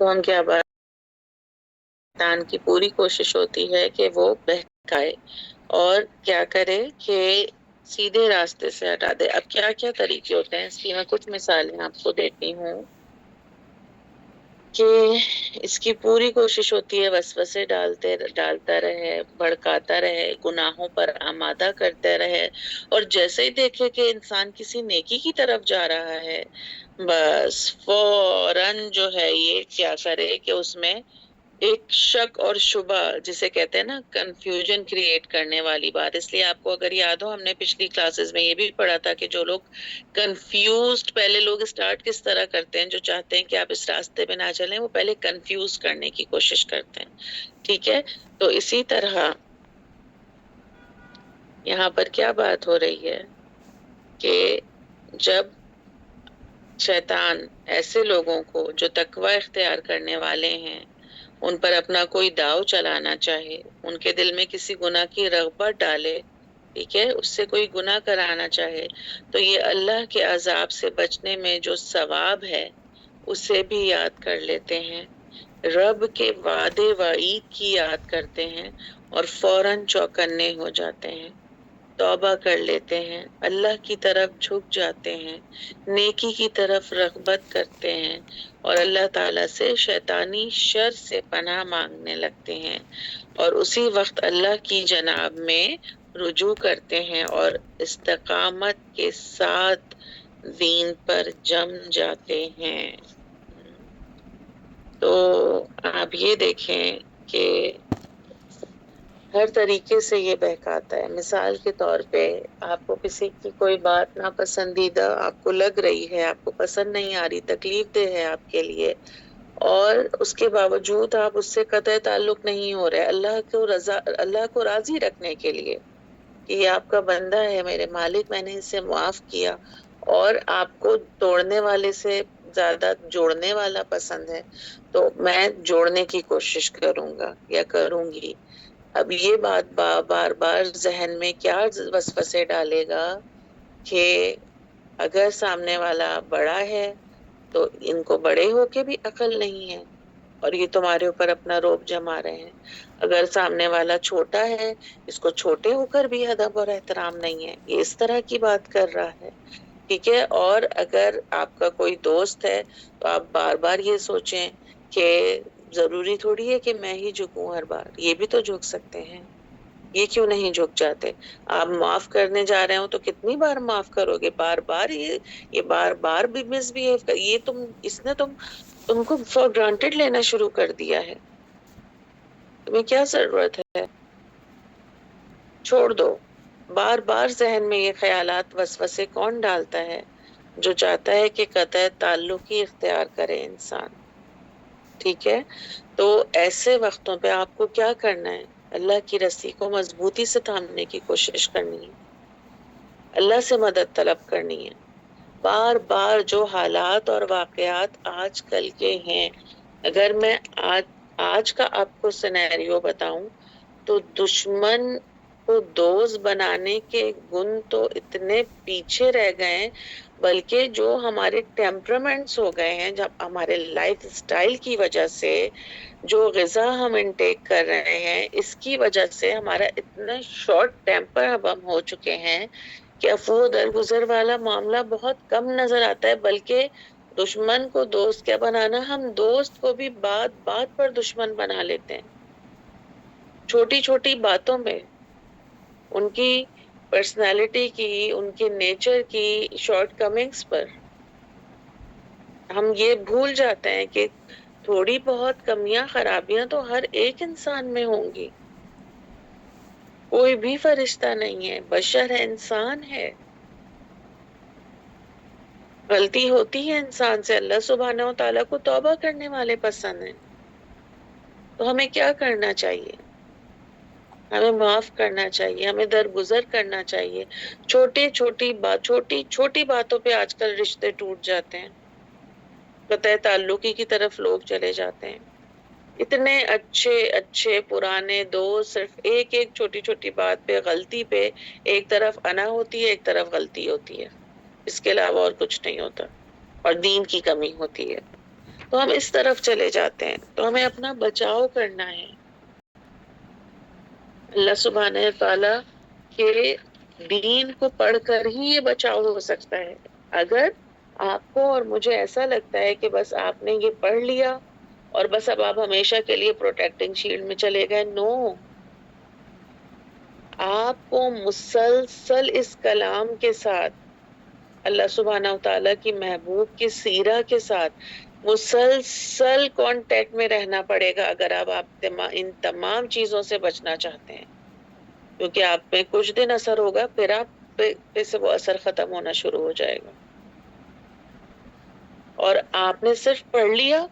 تو ہم کیا بات شیطان کی پوری کوشش ہوتی ہے کہ وہ بہکائے اور کیا کرے کہ سیدھے راستے سے ہٹا دے. اب کیا کیا طریقے ہوتے ہیں اس کی میں کچھ مثالیں آپ کو دیتی ہوں کہ اس کی پوری کوشش ہوتی ہے وسوسے ڈالتا رہے، بھڑکاتا رہے، گناہوں پر آمادہ کرتا رہے، اور جیسے ہی دیکھے کہ انسان کسی نیکی کی طرف جا رہا ہے بس فوراً جو ہے یہ کیا کرے کہ اس میں ایک شک اور شبہ، جسے کہتے ہیں نا کنفیوژن کریٹ کرنے والی بات. اس لیے آپ کو اگر یاد ہو ہم نے پچھلی کلاسز میں یہ بھی پڑھا تھا کہ جو لوگ کنفیوزڈ، پہلے لوگ اسٹارٹ کس طرح کرتے ہیں، جو چاہتے ہیں کہ آپ اس راستے پہ نہ چلیں وہ پہلے کنفیوز کرنے کی کوشش کرتے ہیں. ٹھیک ہے، تو اسی طرح یہاں پر کیا بات ہو رہی ہے کہ جب شیطان ایسے لوگوں کو جو تقوی اختیار کرنے والے ہیں ان پر اپنا کوئی داؤ چلانا چاہے، ان کے دل میں کسی گناہ کی رغبت ڈالے، ٹھیک ہے، اس سے کوئی گناہ کرانا چاہے، تو یہ اللہ کے عذاب سے بچنے میں جو ثواب ہے اسے بھی یاد کر لیتے ہیں، رب کے وعدے وعید کی یاد کرتے ہیں اور فوراً چوکنے ہو جاتے ہیں، توبہ کر لیتے ہیں، اللہ کی طرف جھک جاتے ہیں، نیکی کی طرف رغبت کرتے ہیں اور اللہ تعالیٰ سے شیطانی شر سے پناہ مانگنے لگتے ہیں، اور اسی وقت اللہ کی جناب میں رجوع کرتے ہیں اور استقامت کے ساتھ دین پر جم جاتے ہیں. تو آپ یہ دیکھیں کہ ہر طریقے سے یہ بہکاتا ہے. مثال کے طور پہ آپ کو کسی کی کوئی بات ناپسندیدہ آپ کو لگ رہی ہے، آپ کو پسند نہیں آ رہی، تکلیف دہ ہے آپ کے لیے، اور اس کے باوجود آپ اس سے قطع تعلق نہیں ہو رہے اللہ کو راضی رکھنے کے لیے کہ یہ آپ کا بندہ ہے، میرے مالک، میں نے اسے معاف کیا، اور آپ کو توڑنے والے سے زیادہ جوڑنے والا پسند ہے تو میں جوڑنے کی کوشش کروں گا یا کروں گی. اب یہ بات بار بار ذہن میں کیا وسوسے ڈالے گا کہ اگر سامنے والا بڑا ہے تو ان کو بڑے ہو کے بھی عقل نہیں ہے اور یہ تمہارے اوپر اپنا روب جما رہے ہیں، اگر سامنے والا چھوٹا ہے اس کو چھوٹے ہو کر بھی ادب اور احترام نہیں ہے، یہ اس طرح کی بات کر رہا ہے. ٹھیک ہے، اور اگر آپ کا کوئی دوست ہے تو آپ بار بار یہ سوچیں کہ ضروری تھوڑی ہے کہ میں ہی جھکوں ہر بار، یہ بھی تو جھک سکتے ہیں، یہ کیوں نہیں جھک جاتے؟ آپ معاف کرنے جا رہے ہو تو کتنی بار معاف کرو گے؟ بار بار یہ بار بار بھی مس بہیو کر، یہ اس نے تم کو فور گرانٹیڈ لینا شروع کر دیا ہے، تمہیں کیا ضرورت ہے؟ چھوڑ دو. بار بار ذہن میں یہ خیالات وسوسے کون ڈالتا ہے؟ جو چاہتا ہے کہ قطع تعلق ہی اختیار کرے انسان. ٹھیک ہے، تو ایسے وقتوں پہ آپ کو کیا کرنا ہے؟ اللہ کی رسی کو مضبوطی سے تھامنے کی کوشش کرنی ہے، اللہ سے مدد طلب کرنی ہے. بار بار جو حالات اور واقعات آج کل کے ہیں، اگر میں آج کا آپ کو سینیریو بتاؤں تو دشمن کو دوست بنانے کے گن تو اتنے پیچھے رہ گئے ہیں، بلکہ جو ہمارے ٹیمپرامنٹس ہو گئے ہیں، جب ہمارے لائف سٹائل کی وجہ سے جو غذا ہم انٹیک کر رہے ہیں اس کی وجہ سے ہمارا اتنا شارٹ ٹیمپر اب ہم ہو چکے ہیں کہ افو درگزر والا معاملہ بہت کم نظر آتا ہے، بلکہ دشمن کو دوست کیا بنانا، ہم دوست کو بھی بات بات پر دشمن بنا لیتے ہیں، چھوٹی چھوٹی باتوں میں، ان کی پرسنالٹی کی، ان کے نیچر کی شارٹ کمنگز پر ہم یہ بھول جاتے ہیں کہ تھوڑی بہت کمیاں خرابیاں تو ہر ایک انسان میں ہوں گی، کوئی بھی فرشتہ نہیں ہے، بشر ہے، انسان ہے، غلطی ہوتی ہے انسان سے. اللہ سبحانہ و تعالیٰ کو توبہ کرنے والے پسند ہیں. تو ہمیں کیا کرنا چاہیے؟ ہمیں معاف کرنا چاہیے، ہمیں درگزر کرنا چاہیے. چھوٹی چھوٹی باتوں پہ آج کل رشتے ٹوٹ جاتے ہیں، قطع تعلقی کی طرف لوگ چلے جاتے ہیں. اتنے اچھے اچھے پرانے دوست صرف ایک چھوٹی چھوٹی بات پہ، غلطی پہ ایک طرف انا ہوتی ہے، ایک طرف غلطی ہوتی ہے، اس کے علاوہ اور کچھ نہیں ہوتا، اور دین کی کمی ہوتی ہے. تو ہم اس طرف چلے جاتے ہیں. تو ہمیں اپنا بچاؤ کرنا ہے. اللہ سبحانہ تعالیٰ کے دین کو پڑھ کر ہی یہ بچاؤ ہو سکتا ہے. اگر آپ کو اور مجھے ایسا لگتا ہے کہ بس آپ نے یہ پڑھ لیا اور بس اب آپ ہمیشہ کے لیے پروٹیکٹنگ شیلڈ میں چلے گئے، نو. آپ کو مسلسل اس کلام کے ساتھ، اللہ سبحانہ تعالیٰ کی محبوب کی سیرہ کے ساتھ مسلسل کانٹیکٹ میں رہنا پڑے گا اگر آپ ان تمام چیزوں سے بچنا چاہتے ہیں. کیونکہ آپ پہ کچھ دن اثر ہوگا، پھر آپ پہ سے وہ اثر ختم ہونا شروع ہو جائے گا. اور آپ نے صرف پڑھ لیا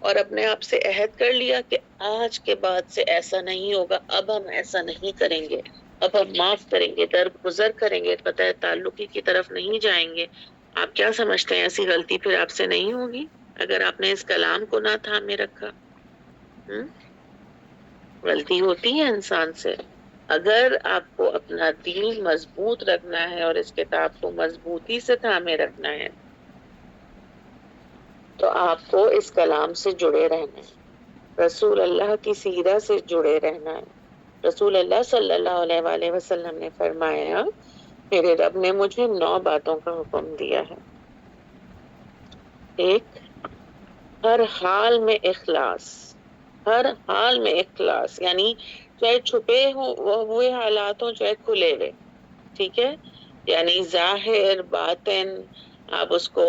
اور اپنے آپ سے عہد کر لیا کہ آج کے بعد سے ایسا نہیں ہوگا، اب ہم ایسا نہیں کریں گے، اب ہم معاف کریں گے، درگزر کریں گے، قطع تعلقی کی طرف نہیں جائیں گے. آپ کیا سمجھتے ہیں ایسی غلطی پھر آپ سے نہیں ہوگی اگر آپ نے اس کلام کو نہ تھامے رکھا؟ غلطی ہوتی ہے انسان سے. اگر آپ کو اپنا دین مضبوط رکھنا ہے اور اس کتاب کو مضبوطی سے تھامے رکھنا ہے تو آپ کو اس کلام سے جڑے رہنا ہے، رسول اللہ کی سیرہ سے جڑے رہنا ہے. رسول اللہ صلی اللہ علیہ وآلہ وسلم نے فرمایا، میرے رب نے مجھے 9 باتوں کا حکم دیا ہے. ایک، ہر حال میں اخلاص. ہر حال میں اخلاص یعنی چاہے چھپے ہوئے حالات ہوں چاہے کھلے ہوئے، ٹھیک ہے؟ یعنی ظاہر باطن آپ اس کو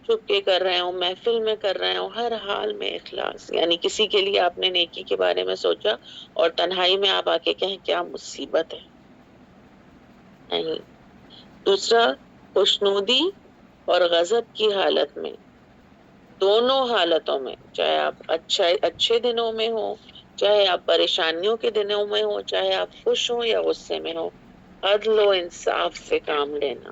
چھپ کے کر رہے ہوں، محفل میں کر رہے ہوں، ہر حال میں اخلاص. یعنی کسی کے لیے آپ نے نیکی کے بارے میں سوچا اور تنہائی میں آپ آ کے کہیں کیا مصیبت ہے، نہیں. دوسرا، خوشنودی اور غضب کی حالت میں، دونوں حالتوں میں، چاہے آپ اچھے دنوں میں ہو، چاہے آپ پریشانیوں کے دنوں میں ہو، چاہے آپ خوش ہو یا غصے میں ہو، عدل و انصاف سے کام لینا.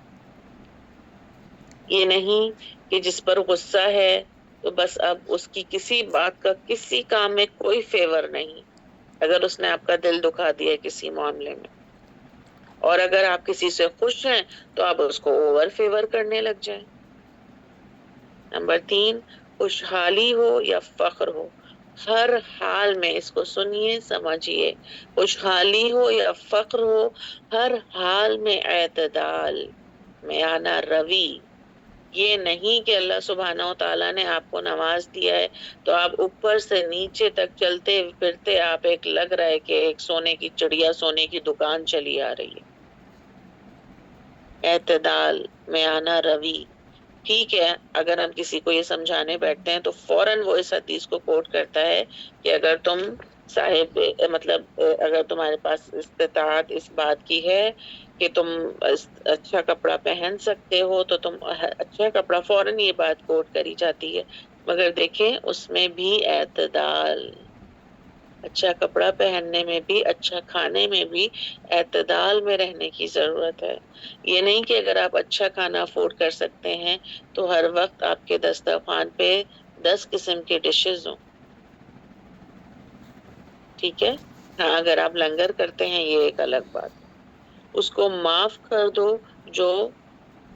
یہ نہیں کہ جس پر غصہ ہے تو بس اب اس کی کسی بات کا کسی کام میں کوئی فیور نہیں، اگر اس نے آپ کا دل دکھا دیا کسی معاملے میں. اور اگر آپ کسی سے خوش ہیں تو آپ اس کو اوور فیور کرنے لگ جائیں. نمبر 3، خوشحالی ہو یا فخر ہو، ہر حال میں، اس کو سنیے سمجھیے، خوشحالی ہو یا فخر ہو، ہر حال میں اعتدال میں آنا روی. یہ نہیں کہ اللہ سبحانہ و تعالیٰ نے آپ کو نواز دیا ہے تو آپ اوپر سے نیچے تک چلتے پھرتے آپ ایک لگ رہا ہے کہ ایک سونے کی چڑیا سونے کی دکان چلی آ رہی ہے. اعتدال میں آنا روی. ٹھیک ہے، اگر ہم کسی کو یہ سمجھانے بیٹھتے ہیں تو فوراً وہ اس حدیث کو کوٹ کرتا ہے کہ اگر تم صاحب اگر تمہارے پاس استطاعت اس بات کی ہے کہ تم اچھا کپڑا پہن سکتے ہو تو تم اچھا کپڑا، فوراً یہ بات کوٹ کری جاتی ہے. مگر دیکھیں اس میں بھی اعتدال، اچھا کپڑا پہننے میں بھی، اچھا کھانے میں بھی اعتدال میں رہنے کی ضرورت ہے. یہ نہیں کہ اگر آپ اچھا کھانا افورڈ کر سکتے ہیں تو ہر وقت آپ کے دسترخوان پہ 10 قسم کے ڈشز ہوں، ٹھیک ہے؟ ہاں، اگر آپ لنگر کرتے ہیں یہ ایک الگ بات ہے. اس کو معاف کر دو جو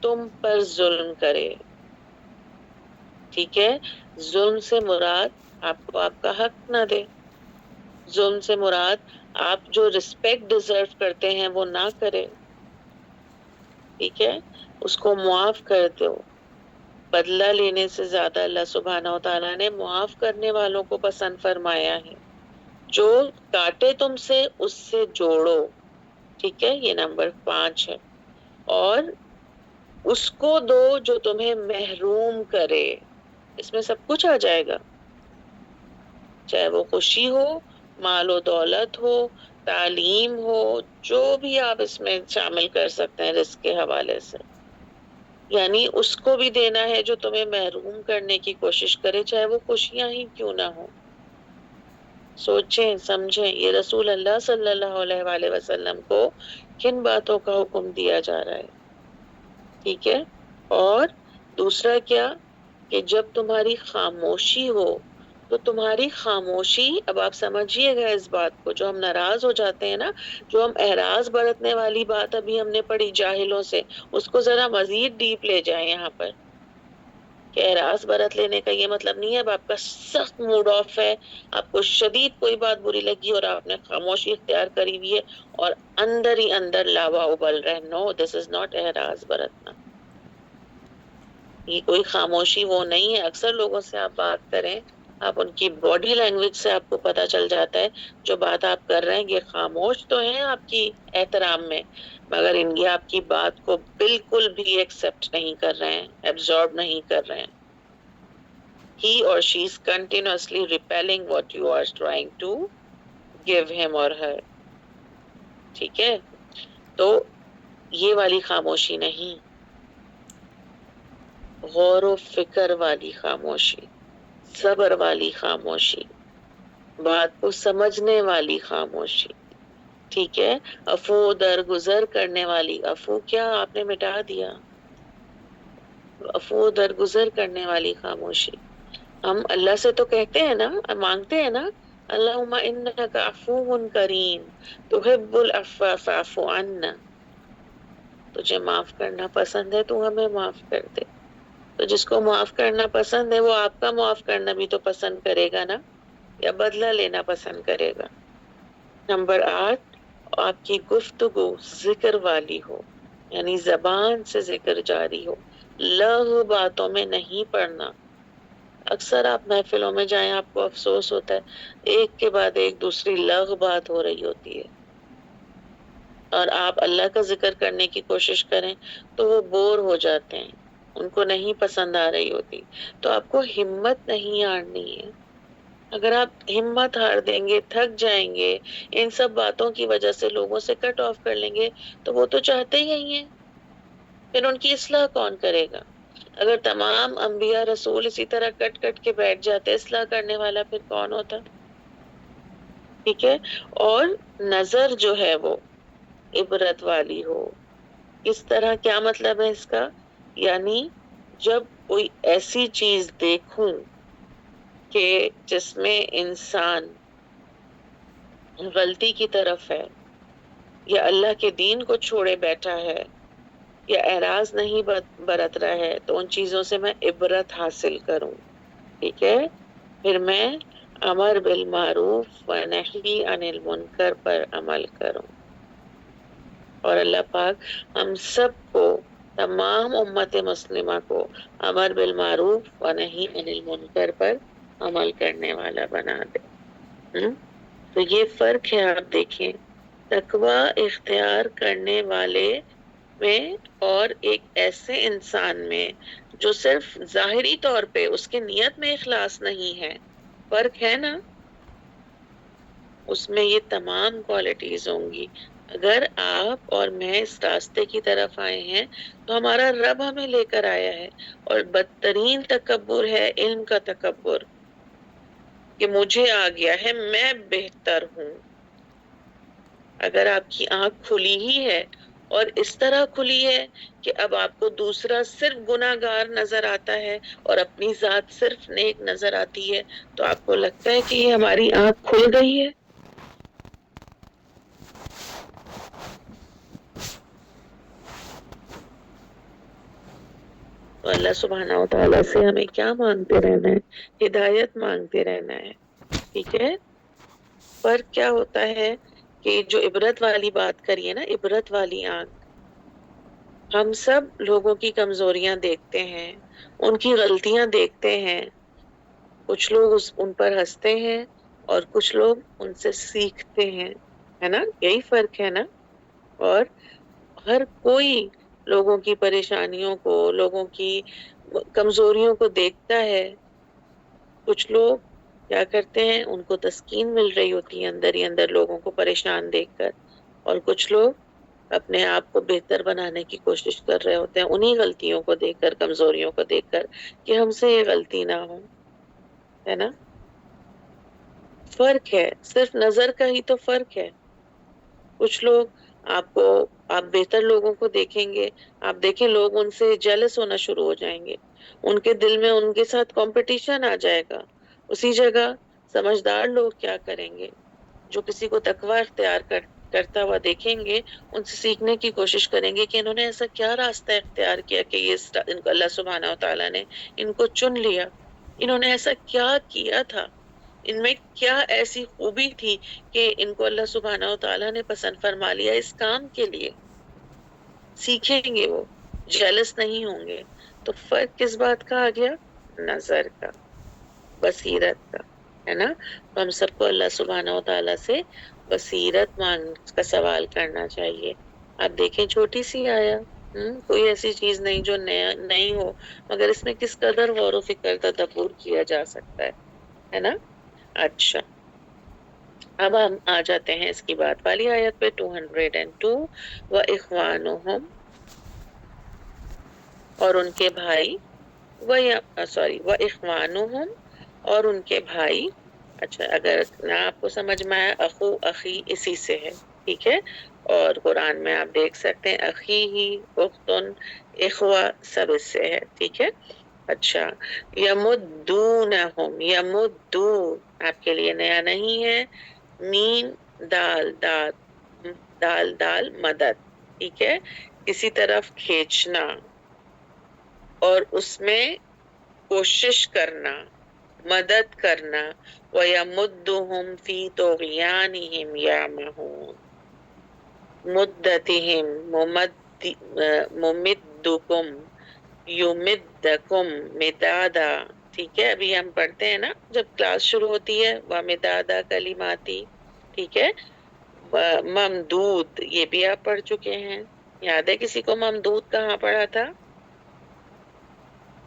تم پر ظلم کرے، ٹھیک ہے؟ ظلم سے مراد آپ کو آپ کا حق نہ دے، ظلم سے مراد آپ جو رسپیکٹ ڈیزرو کرتے ہیں وہ نہ کرے، ٹھیک ہے؟ اس کو معاف کر دو. بدلہ لینے سے زیادہ اللہ سبحانہ و تعالیٰ نے معاف کرنے والوں کو پسند فرمایا ہے. جو کاٹے تم سے اس سے جوڑو، ٹھیک ہے؟ یہ نمبر 5 ہے. اور اس کو دو جو تمہیں محروم کرے، اس میں سب کچھ آ جائے گا، چاہے وہ خوشی ہو، مال و دولت ہو، تعلیم ہو، جو بھی آپ اس میں شامل کر سکتے ہیں رزق کے حوالے سے. یعنی اس کو بھی دینا ہے جو تمہیں محروم کرنے کی کوشش کرے، چاہے وہ خوشیاں ہی کیوں نہ ہو. سوچیں سمجھیں یہ رسول اللہ صلی اللہ علیہ وآلہ وسلم کو کن باتوں کا حکم دیا جا رہا ہے، ٹھیک ہے؟ اور دوسرا کیا کہ جب تمہاری خاموشی ہو تو تمہاری خاموشی، اب آپ سمجھیے گا اس بات کو، جو ہم ناراض ہو جاتے ہیں نا، جو ہم اعراض برتنے والی بات ابھی ہم نے پڑھی جاہلوں سے، اس کو ذرا مزید ڈیپ لے جائیں یہاں پر کہ اعراض برت لینے کا یہ مطلب نہیں ہے اب آپ کا سخت موڈ آف ہے, آپ کو شدید کوئی بات بری لگی اور آپ نے خاموشی اختیار کری ہوئی ہے اور اندر ہی اندر لاوا ابل رہا ہے. نو, دس از ناٹ اعراض برتنا. یہ کوئی خاموشی وہ نہیں ہے. اکثر لوگوں سے آپ بات کریں, آپ ان کی باڈی لینگویج سے آپ کو پتا چل جاتا ہے جو بات آپ کر رہے ہیں یہ خاموش تو ہیں آپ کی احترام میں, مگر یہ آپ کی بات کو بالکل بھی ایکسپٹ نہیں کر رہے ہیں, ایبزارب نہیں کر رہے ہیں. He or she is continuously repelling what you are trying to give him or her. ٹھیک ہے, تو یہ والی خاموشی نہیں, غور و فکر والی خاموشی, صبر والی خاموشی, بات کو سمجھنے والی خاموشی. ٹھیک ہے, عفو درگزر کرنے والی. عفو کیا آپ نے مٹا دیا, عفو درگزر کرنے والی خاموشی. ہم اللہ سے تو کہتے ہیں نا, مانگتے ہیں نا, اللہم انک عفو کریم تحب العفو فاعف عنا. تجھے معاف کرنا پسند ہے تو ہمیں معاف کر دے. تو جس کو معاف کرنا پسند ہے وہ آپ کا معاف کرنا بھی تو پسند کرے گا نا, یا بدلہ لینا پسند کرے گا. نمبر 8, آپ کی گفتگو ذکر والی ہو, یعنی زبان سے ذکر جاری ہو, لغو باتوں میں نہیں پڑنا. اکثر آپ محفلوں میں جائیں آپ کو افسوس ہوتا ہے ایک کے بعد ایک دوسری لغو بات ہو رہی ہوتی ہے, اور آپ اللہ کا ذکر کرنے کی کوشش کریں تو وہ بور ہو جاتے ہیں, ان کو نہیں پسند آ رہی ہوتی. تو آپ کو ہمت نہیں ہارنی ہے. اگر آپ ہمت ہار دیں گے, تھک جائیں گے, ان سب باتوں کی وجہ سے لوگوں سے کٹ آف کر لیں گے, تو وہ تو چاہتے ہی نہیں ہیں, پھر ان کی اصلاح کون کرے گا؟ اگر تمام انبیاء رسول اسی طرح کٹ کٹ کے بیٹھ جاتے, اصلاح کرنے والا پھر کون ہوتا؟ ٹھیک ہے, اور نظر جو ہے وہ عبرت والی ہو. اس طرح کیا مطلب ہے اس کا؟ یعنی جب کوئی ایسی چیز دیکھوں کہ جس میں انسان غلطی کی طرف ہے, یا اللہ کے دین کو چھوڑے بیٹھا ہے, یا اعراض نہیں برت رہا ہے, تو ان چیزوں سے میں عبرت حاصل کروں. ٹھیک ہے, پھر میں امر بالمعروف و نہی عن المنکر پر عمل کروں. اور اللہ پاک ہم سب کو, تمام امت مسلمہ کو امر بالمعروف و نہی عن المنکر پر عمل کرنے والا بنا دے. تو یہ فرق ہے, آپ دیکھیں, تقوی اختیار کرنے والے میں اور ایک ایسے انسان میں جو صرف ظاہری طور پہ اس کے نیت میں اخلاص نہیں ہے. فرق ہے نا, اس میں یہ تمام کوالٹیز ہوں گی. اگر آپ اور میں اس راستے کی طرف آئے ہیں تو ہمارا رب ہمیں لے کر آیا ہے, اور بدترین تکبر ہے علم کا تکبر, کہ مجھے آ گیا ہے, میں بہتر ہوں. اگر آپ کی آنکھ کھلی ہی ہے اور اس طرح کھلی ہے کہ اب آپ کو دوسرا صرف گناہگار نظر آتا ہے اور اپنی ذات صرف نیک نظر آتی ہے, تو آپ کو لگتا ہے کہ یہ ہماری آنکھ کھل گئی ہے. تو اللہ سبحانہ و تعالیٰ سے ہمیں کیا مانگتے رہنا ہے؟ ہدایت مانگتے رہنا ہے. ٹھیک ہے, پر کیا ہوتا ہے کہ جو عبرت والی بات کریے نا, عبرت والی آنکھ, ہم سب لوگوں کی کمزوریاں دیکھتے ہیں, ان کی غلطیاں دیکھتے ہیں, کچھ لوگ ان پر ہنستے ہیں اور کچھ لوگ ان سے سیکھتے ہیں, ہے نا, یہی فرق ہے نا. اور ہر کوئی لوگوں کی پریشانیوں کو, لوگوں کی کمزوریوں کو دیکھتا ہے. کچھ لوگ کیا کرتے ہیں, ان کو تسکین مل رہی ہوتی ہے اندر ہی اندر لوگوں کو پریشان دیکھ کر, اور کچھ لوگ اپنے آپ کو بہتر بنانے کی کوشش کر رہے ہوتے ہیں انہی غلطیوں کو دیکھ کر, کمزوریوں کو دیکھ کر, کہ ہم سے یہ غلطی نہ ہو. ہے نا, فرق ہے, صرف نظر کا ہی تو فرق ہے. کچھ لوگ آپ بہتر لوگوں کو دیکھیں گے, آپ دیکھیں لوگ ان سے جیلس ہونا شروع ہو جائیں گے, ان کے دل میں ان کے ساتھ کمپٹیشن آ جائے گا. اسی جگہ سمجھدار لوگ کیا کریں گے, جو کسی کو تقوی اختیار کرتا ہوا دیکھیں گے، ان سے سیکھنے کی کوشش کریں گے کہ انہوں نے ایسا کیا راستہ اختیار کیا کہ ان کو اللہ سبحانہ و تعالیٰ نے ان کو چن لیا، انہوں نے ایسا کیا کیا تھا، ان میں کیا ایسی خوبی تھی کہ ان کو اللہ سبحانہ و تعالیٰ نے پسند فرما لیا اس کام کے لیے. سیکھیں گے، وہ جیلس نہیں ہوں گے. تو فرق کس بات کا آ گیا؟ نظر کا، بصیرت کا، ہے نا. تو ہم سب کو اللہ سبحانہ و تعالیٰ سے بصیرت کا سوال کرنا چاہیے. آپ دیکھیں چھوٹی سی آیا، کوئی ایسی چیز نہیں جو نیا نہیں ہو، مگر اس میں کس قدر غور و فکر تدبر کیا جا سکتا ہے نا. اچھا، اب ہم آ جاتے ہیں اس کی بعد والی آیت پہ 202. وَإِخْوَانُهُمْ، اور ان کے بھائی، وَإِخْوَانُهُمْ، اور ان کے بھائی. اچھا، اگر نہ آپ کو سمجھ میں آیا، اخو اخی اسی سے ہے، ٹھیک ہے. اور قرآن میں آپ دیکھ سکتے ہیں اخی ہی، اختن، اخوا سب اس سے ہے، ٹھیک ہے. اچھا، یمدونہم، یمدون آپ کے لیے نیا نہیں ہے. مین دال دال مدد، ٹھیک ہے، کسی طرف کھینچنا اور اس میں کوشش کرنا، مدد کرنا. وَيَمُدُّهُمْ فِي طُغْيَانِهِمْ يَعْمَهُونَ. مدتہم، ممدکم، یمدکم مدادا، ٹھیک ہے. ابھی ہم پڑھتے ہیں نا جب کلاس شروع ہوتی ہے، وَمِدَادَ کلماتی، ٹھیک ہے. ممدود، یہ بھی آپ پڑھ چکے ہیں. یاد ہے کسی کو ممدود کہاں پڑھا تھا؟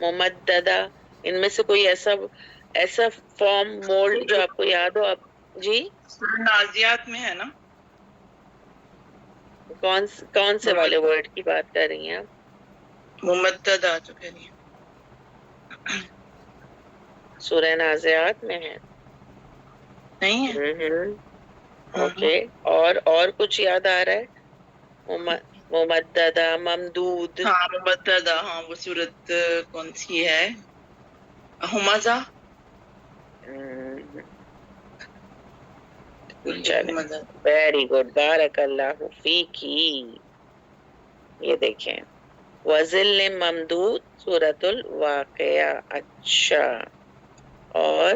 ممددہ. ان میں سے کوئی ایسا فارم مولڈ جو آپ کو یاد ہو؟ آپ جی نازیات میں ہے نا. کون سے والے ورڈ کی بات کر رہی ہیں آپ؟ ممددہ جو کہہ رہی ہیں. سورہ نازیات میں ہے نہیں ہے. اوکے. اور کچھ یاد آ رہا ہے؟ ممددہ، ممدود. ہاں ممددہ، ہاں وہ صورت کون سی ہے؟ ہمزہ. ویری گڈ، بارک اللہ فیکی. یہ دیکھیں، وَظِلٍّ ممدود، سورۃ الواقعہ. اچھا، اور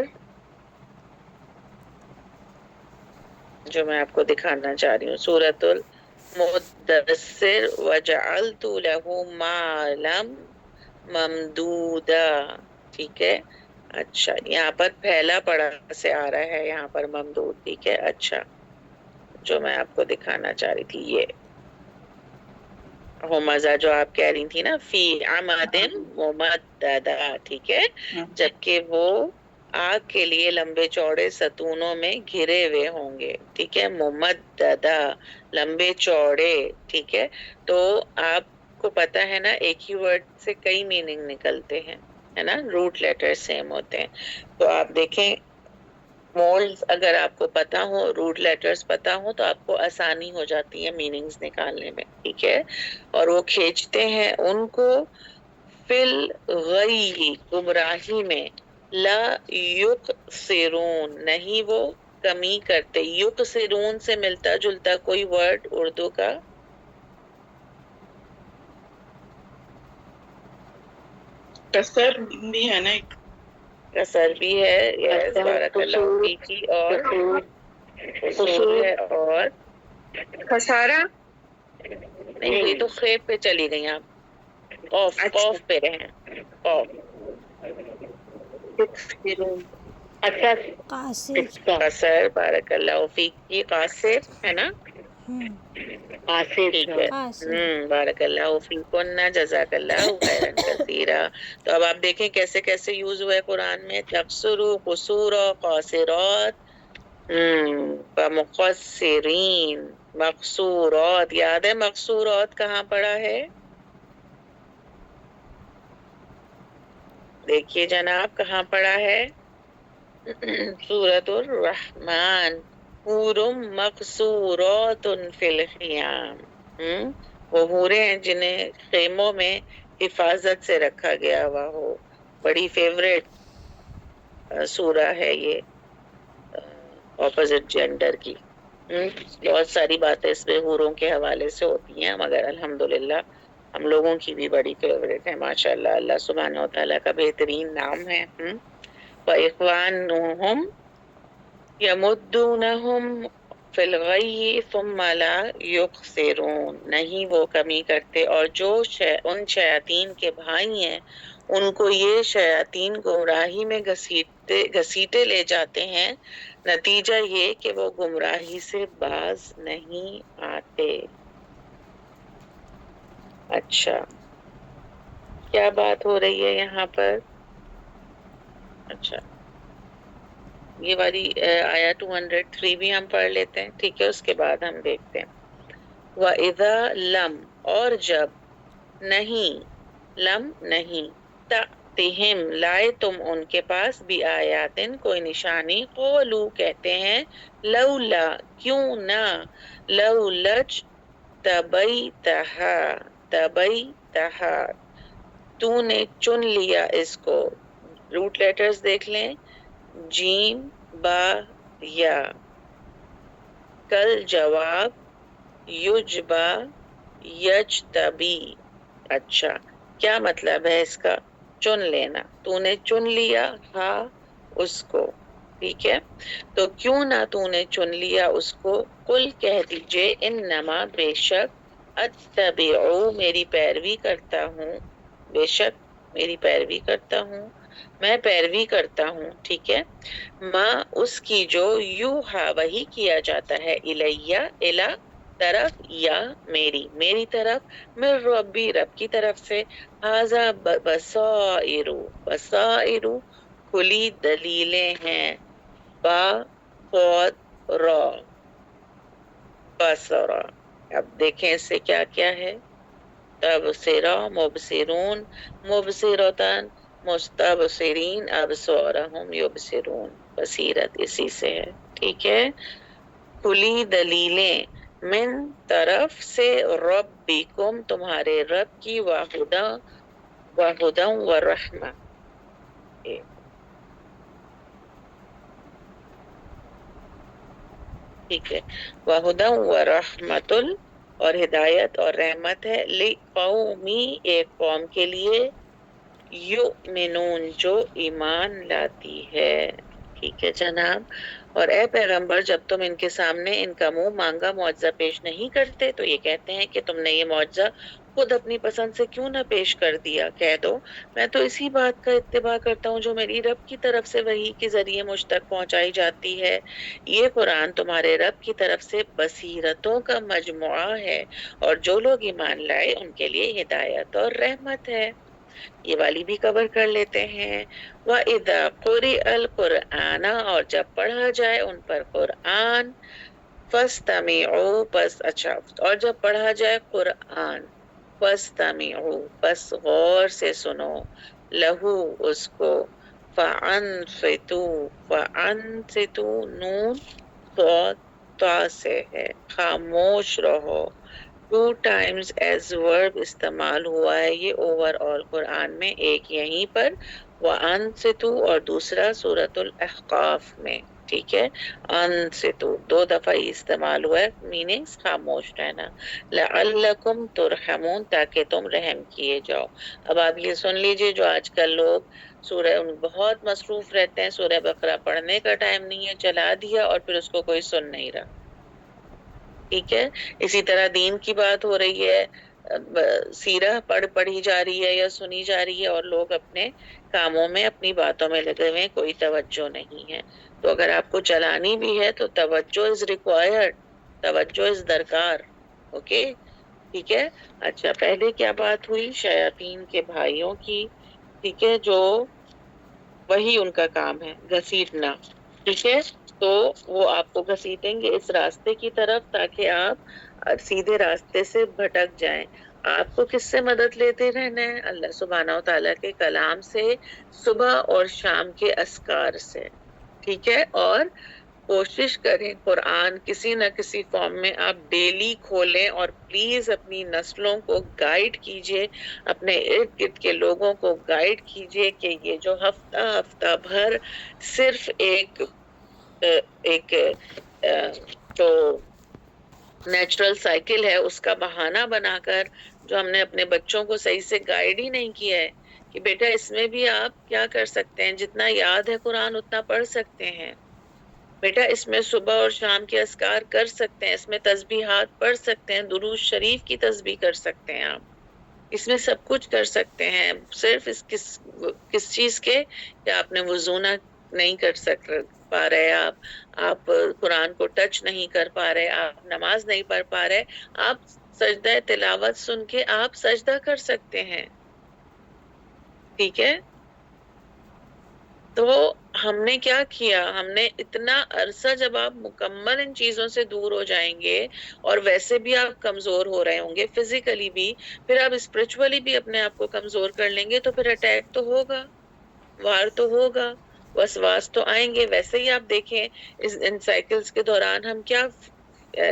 جو میں آپ کو دکھانا چاہ رہی ہوں سورۃ المدثر، وَجَعَلْتُ لَهُ مَالًا مَمْدُودًا، ٹھیک ہے. اچھا، یہاں پر پھیلا پڑا سے آ رہا ہے، یہاں پر ممدود، ٹھیک ہے. اچھا، جو میں آپ کو دکھانا چاہ رہی تھی یہ ہمزہ جو آپ کہہ رہی تھی نا، فی عمد ممددہ، ٹھیک ہے. جبکہ وہ آگ کے لیے لمبے چوڑے ستونوں میں گھرے ہوئے ہوں گے، ٹھیک ہے. ممددہ، لمبے چوڑے، ٹھیک ہے. تو آپ کو پتا ہے نا ایک ہی ورڈ سے کئی میننگ نکلتے ہیں، ہے نا، روٹ لیٹر سیم ہوتے ہیں. تو آپ دیکھیں مولڈز اگر آپ کو پتا ہو، روٹ لیٹرز پتا ہو، تو آپ کو آسانی ہو جاتی ہے میننگز نکالنے میں، ٹھیک ہے. اور وہ کھینچتے ہیں ان کو فل غی، گمراہی میں. لا یقصرون، نہیں وہ کمی کرتے. یقصرون سے ملتا جلتا کوئی ورڈ اردو کا؟ کسر بھی ہے نا ایک. کسر بھی ہے، یس، بارک اللہ فیکی. اور قصور ہے، اور خسارہ نہیں، یہ تو خیب پہ چلی گئی آپ. قوف پہ رہیں، قوف. اچھا، قصر، بارک اللہ فیکی. قاصر ہے نا، قاصر، ٹھیک ہے. بارک اللہ فیکن، جزاک اللہ خیرا کثیرا. تو اب آپ دیکھیں کیسے کیسے یوز ہوا ہے قرآن میں. تقصر، قصور، قاصرات، مقصرین، مقصورات. یاد ہے مقصورات کہاں پڑا ہے؟ دیکھیے جناب کہاں پڑا ہے. سورۃ الرحمن، حور مقصورات فی الخیام. وہ حوریں ہیں جنہیں خیموں میں حفاظت سے رکھا گیا ہوا ہو. بڑی فیوریٹ سورہ ہے یہ اپوزٹ جینڈر کی. بہت ساری باتیں اس میں حوروں کے حوالے سے ہوتی ہیں، مگر الحمدللہ ہم لوگوں کی بھی بڑی فیوریٹ ہے ماشاءاللہ. اللہ سبحانہ و تعالیٰ کا بہترین نام ہے. وَإِخْوَانُهُمْ يَمُدُّونَهُمْ فِي الْغَيِّ ثُمَّ لَا يُقْصِرُونَ، نہیں وہ کمی کرتے، اور جو ان شیاطین کے بھائی ہیں ان کو یہ شیاطین گمراہی میں گھسیٹے لے جاتے ہیں، نتیجہ یہ کہ وہ گمراہی سے باز نہیں آتے. اچھا کیا بات ہو رہی ہے یہاں پر؟ اچھا یہ والی آیا 203 بھی ہم پڑھ لیتے ہیں، ٹھیک ہے، اس کے بعد ہم دیکھتے ہیں. وَإِذَا لَمْ، اور جب، نہیں، لم نہیں، تَأْتِهِمْ لائے تم ان کے پاس، بھی آیاتن کوئی نشانی، قولو کہتے ہیں، لولا کیوں نہ، لولج تبیتہا، تبیتہا تو نے چن لیا اس کو. روٹ لیٹرز دیکھ لیں، جیم با یا، کل جواب، یجبا یجتبی. اچھا کیا مطلب ہے اس کا؟ چن لینا، تو نے چن لیا ہاں اس کو، ٹھیک ہے، تو کیوں نہ تو نے چن لیا اس کو. قل کہہ دیجئے، انما بے شک، اتبعو میری پیروی کرتا ہوں، بے شک میری پیروی کرتا ہوں، میں پیروی کرتا ہوں، ٹھیک ہے، ماں اس کی جو یوہا وہی کیا جاتا ہے، الیہ الا طرف، یا میری طرف، من ربی رب کی طرف سے، ھذا بصائر، بصائر کھلی دلیلیں ہیں، با خود را، بصرا. اب دیکھیں اس سے کیا کیا ہے، تبصرہ مبصرون، مبصرتن مستبصرین، ابصارہم یبصرون، بصیرت اسی سے ہے، ٹھیک ہے. کھلی دلیلیں، من طرف سے، ربکم تمہارے رب کی، وہدی ورحمہ، ٹھیک ہے، وہدی ورحمۃ، اور ہدایت اور رحمت ہے، لقومی ایک قوم کے لیے، یؤمنون جو ایمان لاتی ہے. ٹھیک ہے جناب. اور اے پیغمبر جب تم ان کے سامنے ان کا منہ مانگا معجزہ پیش نہیں کرتے تو یہ کہتے ہیں کہ تم نے یہ معجزہ خود اپنی پسند سے کیوں نہ پیش کر دیا. کہہ دو میں تو اسی بات کا اتباع کرتا ہوں جو میری رب کی طرف سے وحی کے ذریعے مجھ تک پہنچائی جاتی ہے. یہ قرآن تمہارے رب کی طرف سے بصیرتوں کا مجموعہ ہے، اور جو لوگ ایمان لائے ان کے لیے ہدایت اور رحمت ہے. یہ والی بھی کور کر لیتے ہیں. وَإِذَا قُرِئَ الْقُرْآنَ، اور جب پڑھا جائے ان پر قرآن، فَاسْتَمِعُوا، بس اچھا، اور جب پڑھا جائے قرآن، فَاسْتَمِعُوا بس غور سے سنو، لہو اس کو، فَأَنصِتُوا، فَأَنصِتُوا نون صاد تا سے ہے، خاموش رہو. 2 times as verb استعمال ہوا ہے یہ اوور آل قرآن میں، ایک یہیں پر وَأَنصِتُوا اور دوسرا سورۃ الاحقاف میں، ٹھیک ہے. انصتوا 2 دفعہ ہی استعمال ہوا ہے، میننگز خاموش رہنا. لعلکم ترحمون تاکہ تم رحم کیے جاؤ. اب آپ یہ سن لیجئے، جو آج کل لوگ سورہ بہت مصروف رہتے ہیں، سورہ بقرہ پڑھنے کا ٹائم نہیں ہے، چلا دیا اور پھر اس کو کوئی سن نہیں رہا، ٹھیک ہے. اسی طرح دین کی بات ہو رہی ہے، سیرہ پڑھی جا رہی ہے یا سنی جا رہی ہے، اور لوگ اپنے کاموں میں اپنی باتوں میں لگے ہوئے، کوئی توجہ نہیں ہے. تو اگر آپ کو چلانی بھی ہے تو توجہ از ریکوائرڈ، توجہ از درکار، اوکے، ٹھیک ہے. اچھا پہلے کیا بات ہوئی؟ شیاطین کے بھائیوں کی، ٹھیک ہے، جو وہی ان کا کام ہے گھسیٹنا، ٹھیک ہے. تو وہ آپ کو گھسیٹیں گے اس راستے کی طرف تاکہ آپ سیدھے راستے سے بھٹک جائیں. آپ کو کس سے مدد لیتے رہنا ہے؟ اللہ سبحانہ و تعالیٰ کے کلام سے، صبح اور شام کے اذکار سے، ٹھیک ہے. اور کوشش کریں قرآن کسی نہ کسی فارم میں آپ ڈیلی کھولیں، اور پلیز اپنی نسلوں کو گائیڈ کیجئے، اپنے ارد گرد کے لوگوں کو گائیڈ کیجئے کہ یہ جو ہفتہ بھر صرف ایک تو نیچرل سائیکل ہے اس کا بہانہ بنا کر جو ہم نے اپنے بچوں کو صحیح سے گائیڈ ہی نہیں کیا ہے کہ بیٹا اس میں بھی آپ کیا کر سکتے ہیں، جتنا یاد ہے قرآن اتنا پڑھ سکتے ہیں بیٹا، اس میں صبح اور شام کے اذکار کر سکتے ہیں، اس میں تسبیحات پڑھ سکتے ہیں، درود شریف کی تسبیح کر سکتے ہیں آپ، اس میں سب کچھ کر سکتے ہیں، صرف اس کس چیز کے کہ آپ نے وضو نہیں کر پا رہے، آپ قرآن کو ٹچ نہیں کر پا رہے، آپ نماز نہیں پڑھ پا رہے، آپ سجدہ تلاوت سن کے آپ سجدہ کر سکتے ہیں، ٹھیک ہے؟ تو ہم نے کیا کیا، ہم نے اتنا عرصہ جب آپ مکمل ان چیزوں سے دور ہو جائیں گے اور ویسے بھی آپ کمزور ہو رہے ہوں گے فزیکلی بھی، پھر آپ اسپرچولی بھی اپنے آپ کو کمزور کر لیں گے تو پھر اٹیک تو ہوگا، وار تو ہوگا، وسواس تو آئیں گے۔ ویسے ہی آپ دیکھیں ان سائیکلز کے دوران ہم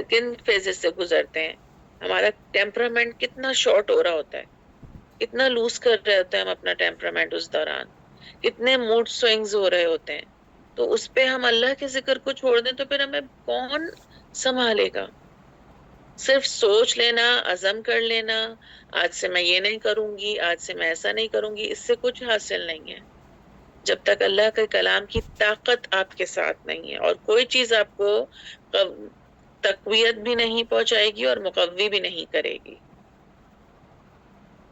کن فیزز سے گزرتے ہیں، ہمارا ٹیمپرامنٹ کتنا شارٹ ہو رہا ہوتا ہے، کتنا لوز کر رہے ہوتے ہیں ہم اپنا ٹیمپرامنٹ اس دوران، کتنے موڈ سوئنگز ہو رہے ہوتے ہیں، تو اس پہ ہم اللہ کے ذکر کو چھوڑ دیں تو پھر ہمیں کون سنبھالے گا؟ صرف سوچ لینا، عزم کر لینا، آج سے میں یہ نہیں کروں گی، آج سے میں ایسا نہیں کروں گی، اس سے کچھ حاصل نہیں ہے جب تک اللہ کے کلام کی طاقت آپ کے ساتھ نہیں ہے، اور کوئی چیز آپ کو تقویت بھی نہیں پہنچائے گی اور مقوی بھی نہیں کرے گی،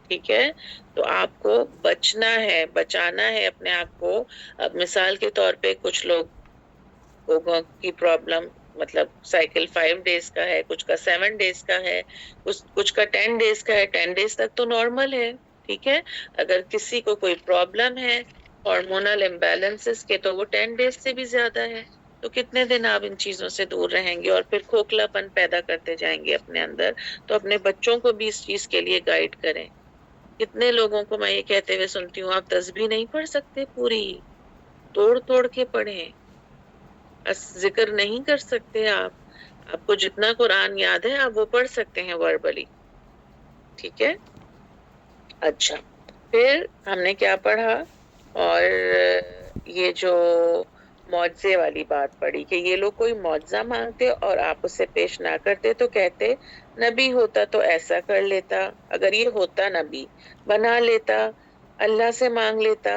ٹھیک ہے؟ تو آپ کو بچنا ہے، بچانا ہے اپنے آپ کو۔ اب مثال کے طور پہ کچھ لوگوں کی پرابلم مطلب سائیکل 5 ڈیز کا ہے، کچھ کا 7 ڈیز کا ہے، کچھ کا 10 ڈیز کا ہے، 10 ڈیز تک تو نارمل ہے، ٹھیک ہے؟ اگر کسی کو کوئی پرابلم ہے ہارمونل امبیلنسز کے تو وہ 10 ڈیز سے بھی زیادہ ہے، تو کتنے دن آپ ان چیزوں سے دور رہیں گے اور پھر کھوکھلا پن پیدا کرتے جائیں گے اپنے اندر؟ تو اپنے بچوں کو بھی اس چیز کے لیے گائیڈ کریں۔ کتنے لوگوں کو میں یہ کہتے ہوئے سنتی ہوں، آپ تسبیح نہیں پڑھ سکتے پوری، توڑ توڑ کے پڑھیں، ذکر نہیں کر سکتے آپ کو جتنا قرآن یاد ہے آپ وہ پڑھ سکتے ہیں وربلی، ٹھیک ہے؟ اچھا، پھر ہم نے کیا پڑھا؟ اور یہ جو معجزے والی بات پڑھی کہ یہ لوگ کوئی معجزہ مانگتے اور آپ اسے پیش نہ کرتے تو کہتے نبی ہوتا تو ایسا کر لیتا، اگر یہ ہوتا نبی بنا لیتا، اللہ سے مانگ لیتا،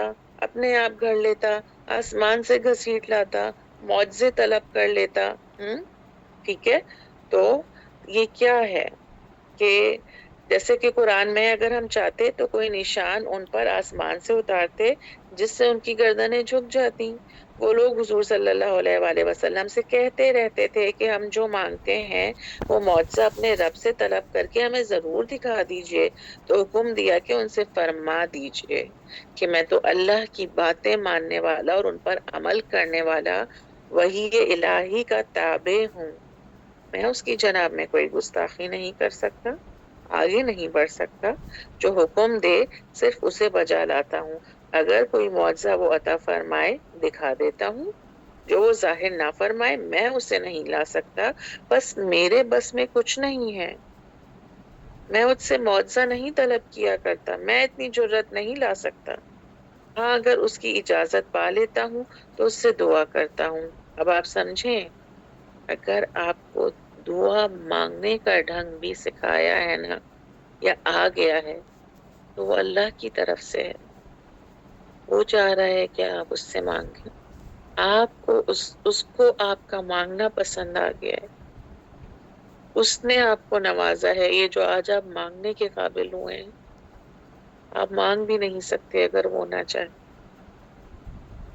اپنے آپ گھڑ لیتا، آسمان سے گھسیٹ لاتا، معجزے طلب کر لیتا، ٹھیک ہے؟ تو یہ کیا ہے کہ جیسے کہ قرآن میں اگر ہم چاہتے تو کوئی نشان ان پر آسمان سے اتارتے جس سے ان کی گردنیں جھک جاتی۔ وہ لوگ حضور صلی اللہ علیہ وآلہ وسلم سے کہتے رہتے تھے کہ ہم جو مانگتے ہیں وہ معجزہ اپنے رب سے طلب کر کے ہمیں ضرور دکھا دیجئے، تو حکم دیا کہ ان سے فرما دیجئے کہ میں تو اللہ کی باتیں ماننے والا اور ان پر عمل کرنے والا وحی الہی کا تابع ہوں، میں اس کی جناب میں کوئی گستاخی نہیں کر سکتا، آگے نہیں بڑھ سکتا، جو حکم دے صرف اسے بجا لاتا ہوں، اگر کوئی معجزہ وہ عطا فرمائے دکھا دیتا ہوں، جو وہ ظاہر نہ فرمائے میں اسے نہیں لا سکتا، بس میرے بس میں کچھ نہیں ہے، میں اس سے معجزہ نہیں طلب کیا کرتا، میں اتنی جرت نہیں لا سکتا، ہاں اگر اس کی اجازت پا لیتا ہوں تو اس سے دعا کرتا ہوں۔ اب آپ سمجھیں، اگر آپ کو دعا مانگنے کا ڈھنگ بھی سکھایا ہے نا یا آ گیا ہے تو وہ اللہ کی طرف سے ہے، وہ چاہ رہا ہے کہ آپ اس سے مانگیں، آپ کو اس کو آپ کا مانگنا پسند آ گیا ہے، اس نے آپ کو نوازا ہے، یہ جو آج آپ مانگنے کے قابل ہوئے ہیں آپ مانگ بھی نہیں سکتے اگر وہ نہ چاہے۔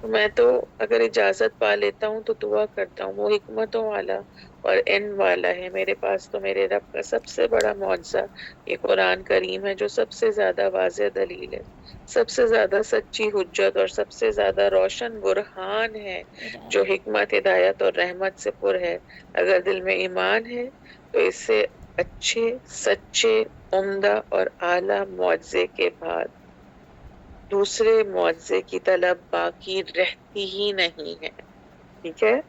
تو میں تو اگر اجازت پا لیتا ہوں تو دعا کرتا ہوں، وہ حکمتوں والا اور علم والا ہے، میرے پاس تو میرے رب کا سب سے بڑا معجزہ یہ قرآن کریم ہے جو سب سے زیادہ واضح دلیل ہے، سب سے زیادہ سچی حجت اور سب سے زیادہ روشن برہان ہے، جو حکمت ہدایت اور رحمت سے پر ہے۔ اگر دل میں ایمان ہے تو اس سے اچھے سچے عمدہ اور اعلیٰ معجزے کے بعد دوسرے معجزے کی طلب باقی رہتی ہی نہیں ہے، ٹھیک ہے؟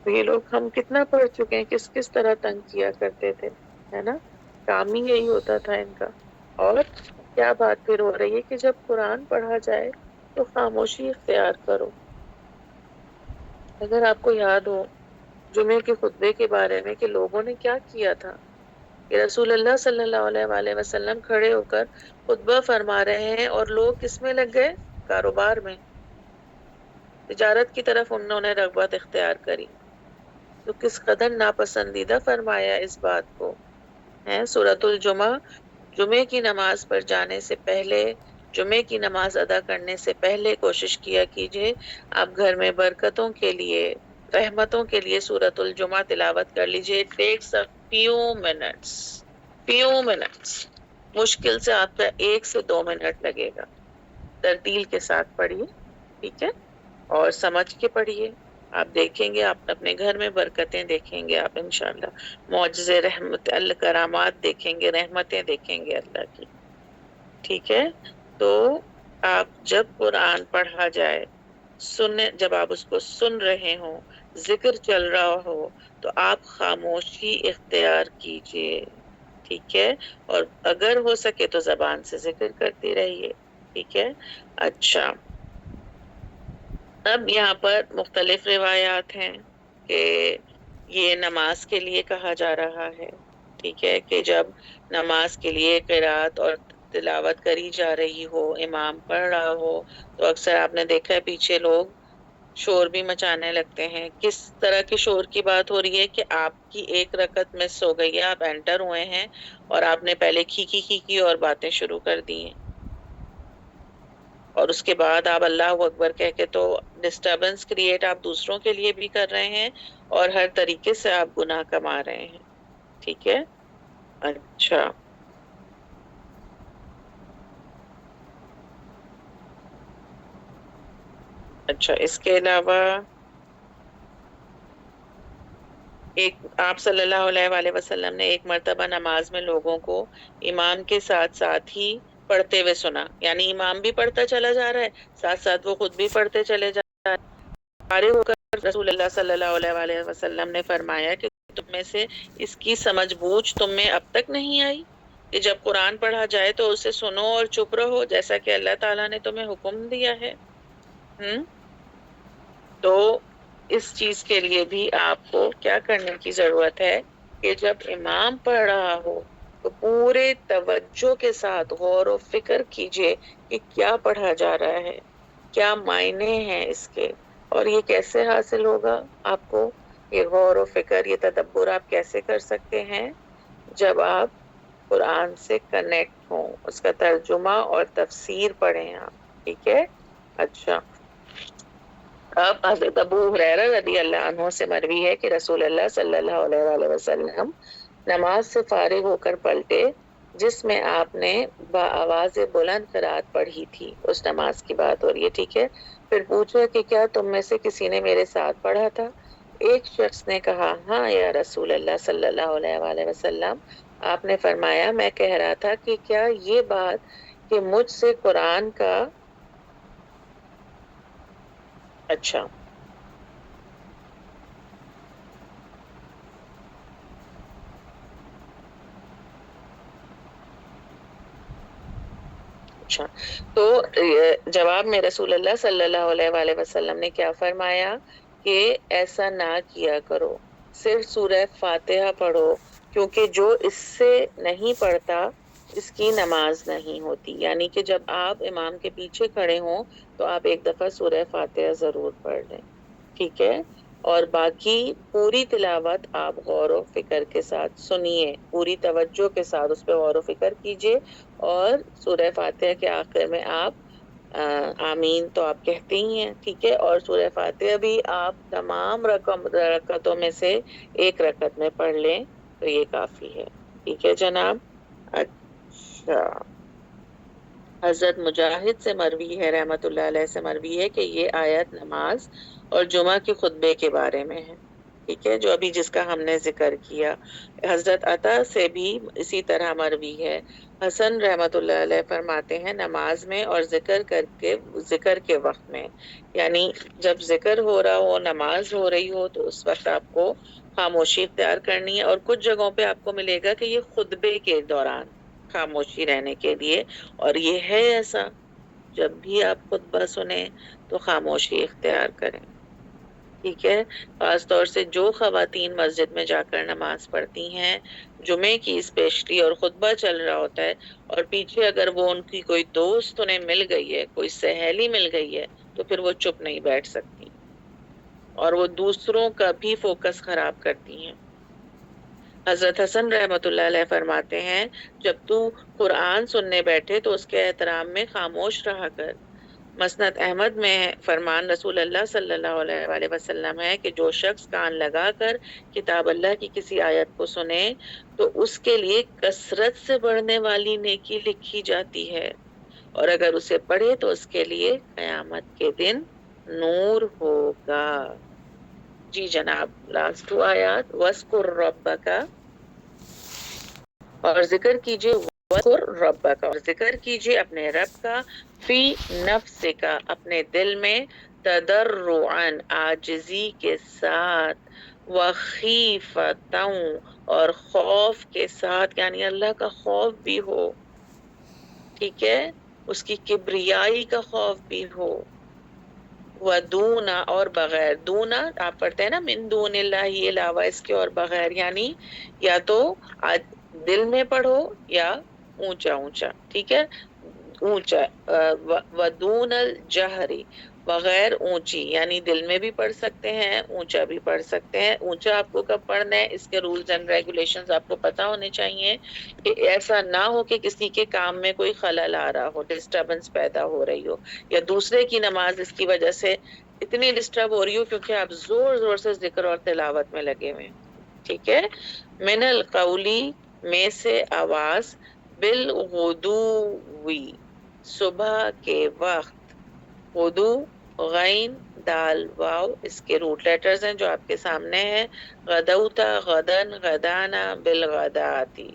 تو یہ لوگ ہم کتنا پڑھ چکے ہیں، کس کس طرح تنگ کیا کرتے تھے، ہے نا؟ کام ہی یہی ہوتا تھا ان کا۔ اور کیا بات پھر ہو رہی ہے کہ جب قرآن پڑھا جائے تو خاموشی اختیار کرو۔ اگر آپ کو یاد ہو جمعے کے خطبے کے بارے میں کہ لوگوں نے کیا کیا تھا کہ رسول اللہ صلی اللہ علیہ وآلہ وسلم کھڑے ہو کر خطبہ فرما رہے ہیں اور لوگ کس میں لگ گئے؟ کاروبار میں، تجارت کی طرف انہوں نے رغبت اختیار کری. تو کس قدر ناپسندیدہ فرمایا اس بات کو ہے. سورۃ الجمعہ، جمعے کی نماز پر جانے سے پہلے، جمعے کی نماز ادا کرنے سے پہلے کوشش کیا کیجئے آپ گھر میں برکتوں کے لیے، رحمتوں کے لیے سورۃ الجمعہ تلاوت کر لیجئے. It takes a few minutes. مشکل سے آپ کا 1 سے 2 منٹ لگے گا. ترتیل کے ساتھ پڑھیے، ٹھیک ہے، اور سمجھ کے پڑھیے. آپ دیکھیں گے، آپ اپنے گھر میں برکتیں دیکھیں گے، آپ انشاءاللہ معجزے، رحمت، کرامات دیکھیں گے، رحمتیں دیکھیں گے اللہ کی. ٹھیک ہے. تو آپ جب قرآن پڑھا جائے، جب آپ اس کو سن رہے ہوں، ذکر چل رہا ہو، تو آپ خاموشی اختیار کیجئے. ٹھیک ہے. اور اگر ہو سکے تو زبان سے ذکر کرتی رہیے. ٹھیک ہے. اچھا، اب یہاں پر مختلف روایات ہیں کہ یہ نماز کے لیے کہا جا رہا ہے. ٹھیک ہے، کہ جب نماز کے لیے قرات اور تلاوت کری جا رہی ہو، امام پڑھ رہا ہو، تو اکثر آپ نے دیکھا ہے پیچھے لوگ شور بھی مچانے لگتے ہیں. کس طرح کے شور کی بات ہو رہی ہے کہ آپ کی ایک رکعت مس ہو گئی ہے، آپ انٹر ہوئے ہیں اور آپ نے پہلے کھی اور باتیں شروع کر دی ہیں، اور اس کے بعد آپ اللہ اکبر کہہ کے تو ڈسٹربنس کریٹ آپ دوسروں کے لیے بھی کر رہے ہیں اور ہر طریقے سے آپ گناہ کما رہے ہیں. ٹھیک ہے. اچھا، اس کے علاوہ آپ صلی اللہ علیہ وآلہ وسلم نے ایک مرتبہ نماز میں لوگوں کو امام کے ساتھ ساتھ ہی پڑھتے ہوئے سنا. یعنی امام بھی پڑھتا چلا جا رہا ہے، ساتھ ساتھ وہ خود بھی پڑھتے چلے جا رہے ہیں. فارغ ہو کر رسول اللہ صلی اللہ علیہ وآلہ وسلم نے فرمایا کہ تم میں سے اس کی سمجھ بوجھ تم میں اب تک نہیں آئی کہ جب قرآن پڑھا جائے تو اسے سنو اور چپ رہو جیسا کہ اللہ تعالیٰ نے تمہیں حکم دیا ہے. تو اس چیز کے لیے بھی آپ کو کیا کرنے کی ضرورت ہے کہ جب امام پڑھ رہا ہو تو پورے توجہ کے ساتھ غور و فکر کیجئے کہ کیا پڑھا جا رہا ہے، کیا معنی ہیں اس کے، اور یہ کیسے حاصل ہوگا آپ کو. یہ غور و فکر، یہ تدبر آپ کیسے کر سکتے ہیں؟ جب آپ قرآن سے کنیکٹ ہوں، اس کا ترجمہ اور تفسیر پڑھیں آپ. ٹھیک ہے. اچھا، اب حضرت ابو ہریرہ رضی اللہ عنہ سے مروی ہے کہ رسول اللہ صلی اللہ علیہ وآلہ وسلم نماز سے فارغ ہو کر پلٹے جس میں آپ نے بآواز بلند قرات پڑھی تھی. اس نماز کی بات ہو رہی ہے. ٹھیک ہے. پھر پوچھا کہ کیا تم میں سے کسی نے میرے ساتھ پڑھا تھا؟ ایک شخص نے کہا ہاں یا رسول اللہ صلی اللہ علیہ وآلہ وسلم. آپ نے فرمایا میں کہہ رہا تھا کہ کیا یہ بات کہ مجھ سے قرآن کا اچھا تو جواب میں رسول اللہ صلی اللہ علیہ وآلہ وسلم نے کیا فرمایا کہ ایسا نہ کیا کرو، صرف سورہ فاتحہ پڑھو، کیونکہ جو اس سے نہیں پڑھتا اس کی نماز نہیں ہوتی. یعنی کہ جب آپ امام کے پیچھے کھڑے ہوں تو آپ ایک دفعہ سورہ فاتحہ ضرور پڑھ لیں. ٹھیک ہے. اور باقی پوری تلاوت آپ غور و فکر کے ساتھ سنیے، پوری توجہ کے ساتھ اس پہ غور و فکر کیجئے. اور سورہ فاتحہ کے آخر میں آپ آمین تو آپ کہتے ہی ہیں. ٹھیک ہے. اور سورہ فاتحہ بھی آپ تمام رکعتوں میں سے ایک رکعت میں پڑھ لیں تو یہ کافی ہے. ٹھیک ہے جناب. اچھا، حضرت مجاہد سے مروی ہے، رحمت اللہ علیہ سے مروی ہے کہ یہ آیت نماز اور جمعہ کے خطبے کے بارے میں ہے. ٹھیک ہے، جو ابھی جس کا ہم نے ذکر کیا. حضرت عطا سے بھی اسی طرح مروی ہے. حسن رحمت اللہ علیہ فرماتے ہیں نماز میں اور ذکر کے وقت میں، یعنی جب ذکر ہو رہا ہو، نماز ہو رہی ہو، تو اس وقت آپ کو خاموشی اختیار کرنی ہے. اور کچھ جگہوں پہ آپ کو ملے گا کہ یہ خطبے کے دوران خاموشی رہنے کے لیے، اور یہ ہے ایسا جب بھی آپ خطبہ سنیں تو خاموشی اختیار کریں. ٹھیک ہے. خاص طور سے جو خواتین مسجد میں جا کر نماز پڑھتی ہیں جمعے کی اسپیشلی اور خطبہ چل رہا ہوتا ہے اور پیچھے اگر وہ ان کی کوئی دوست انہیں مل گئی ہے کوئی سہیلی مل گئی ہے تو پھر وہ چپ نہیں بیٹھ سکتی اور وہ دوسروں کا بھی فوکس خراب کرتی ہیں. حضرت حسن رحمت اللہ علیہ فرماتے ہیں جب تو قرآن سننے بیٹھے تو اس کے احترام میں خاموش رہا کر. مسند احمد میں فرمان رسول اللہ صلی اللہ علیہ وآلہ وسلم ہے کہ جو شخص کان لگا کر کتاب اللہ کی کسی آیت کو سنے تو اس کے لیے کثرت سے بڑھنے والی نیکی لکھی جاتی ہے اور اگر اسے پڑھے تو اس کے لیے قیامت کے دن نور ہوگا. جی جناب لاسٹ 2 آیات. وَاذْكُرْ رَبَّكَ اور ذکر کیجئے وَاذْكُرْ رَبَّكَ اور ذکر کیجئے اپنے رب کا فی نفسک اپنے دل میں تضرعا عاجزی کے ساتھ وخیفتاً اور خوف کے ساتھ یعنی اللہ کا خوف بھی ہو. ٹھیک ہے اس کی کبریائی کا خوف بھی ہو. ودونا اور بغیر دونا آپ پڑھتے ہیں نا من دون اللہ یہ علاوہ اس کے اور بغیر یعنی یا تو دل میں پڑھو یا اونچا اونچا. ٹھیک ہے اونچا ودون الجہری بغیر اونچی یعنی دل میں بھی پڑھ سکتے ہیں اونچا بھی پڑھ سکتے ہیں. اونچا آپ کو کب پڑھنا ہے اس کے رولز اینڈ ریگولیشنز آپ کو پتا ہونے چاہیے کہ ایسا نہ ہو کہ کسی کے کام میں کوئی خلل آ رہا ہو ڈسٹربنس پیدا ہو رہی ہو یا دوسرے کی نماز اس کی وجہ سے اتنی ڈسٹرب ہو رہی ہو کیونکہ آپ زور زور سے ذکر اور تلاوت میں لگے ہوئے. ٹھیک ہے من القولی میں سے آواز بالغدوی صبح کے وقت. غدو غین دال واو اس کے روٹ لیٹرز ہیں جو آپ کے سامنے ہیں. غدوتا غدن غدانا بالغداتی.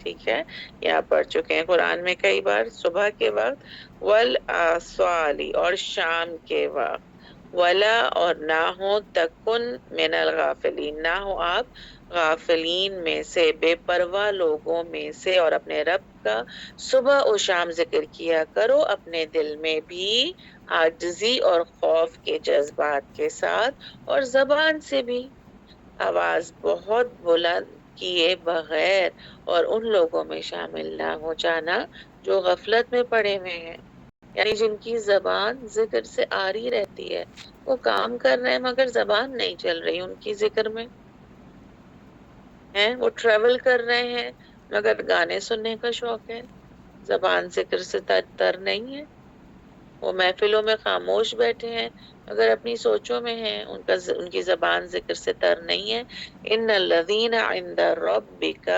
ٹھیک ہے یہ آپ پڑھ چکے ہیں قرآن میں کئی بار. صبح کے وقت والآصالی اور شام کے وقت. ولا اور نہ ہو تکن من الغافلین نہ ہو آپ غافلین میں سے بے پرواہ لوگوں میں سے اور اپنے رب کا صبح و شام ذکر کیا کرو اپنے دل میں بھی عاجزی اور خوف کے جذبات کے ساتھ اور زبان سے بھی آواز بہت بلند کیے بغیر اور ان لوگوں میں شامل نہ ہو جانا جو غفلت میں پڑے ہوئے ہیں یعنی جن کی زبان ذکر سے آری رہتی ہے وہ کام کر رہے ہیں مگر زبان نہیں چل رہی ان کی ذکر میں ہیں. وہ ٹریول کر رہے ہیں مگر گانے سننے کا شوق ہے زبان ذکر سے تر نہیں ہے. وہ محفلوں میں خاموش بیٹھے ہیں اگر اپنی سوچوں میں ہیں ان کی زبان ذکر سے تر نہیں ہے. ان الذین عند ربک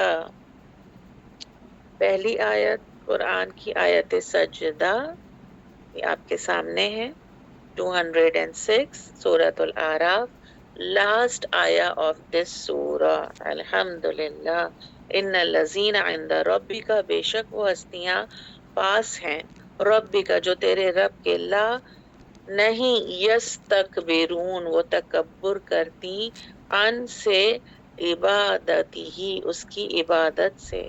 پہلی آیت قرآن کی آیت سجدہ یہ آپ کے سامنے ہے 206 سورۃ الاعراف last ayah of this surah. الحمدللہ ان الذین عند ربک بے شک وہ ہستیاں پاس ہیں ربی کا جو تیرے رب کے لا نہیں یستکبرون وہ تکبر کرتی ان سے عبادتی ہی اس کی عبادت سے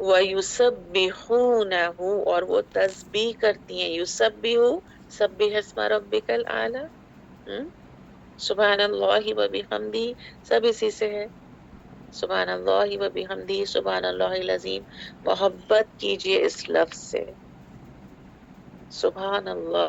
وَيُسَبِّحُونَهُ اور وہ تسبیح کرتی ہیں یسبح سبح اسم ربک الاعلی سبحان اللہ وبحمدہ سب اسی سے ہے سبحان اللہ وبحمدہ سبحان اللہ العظیم. محبت کیجئے اس لفظ سے سبحان اللہ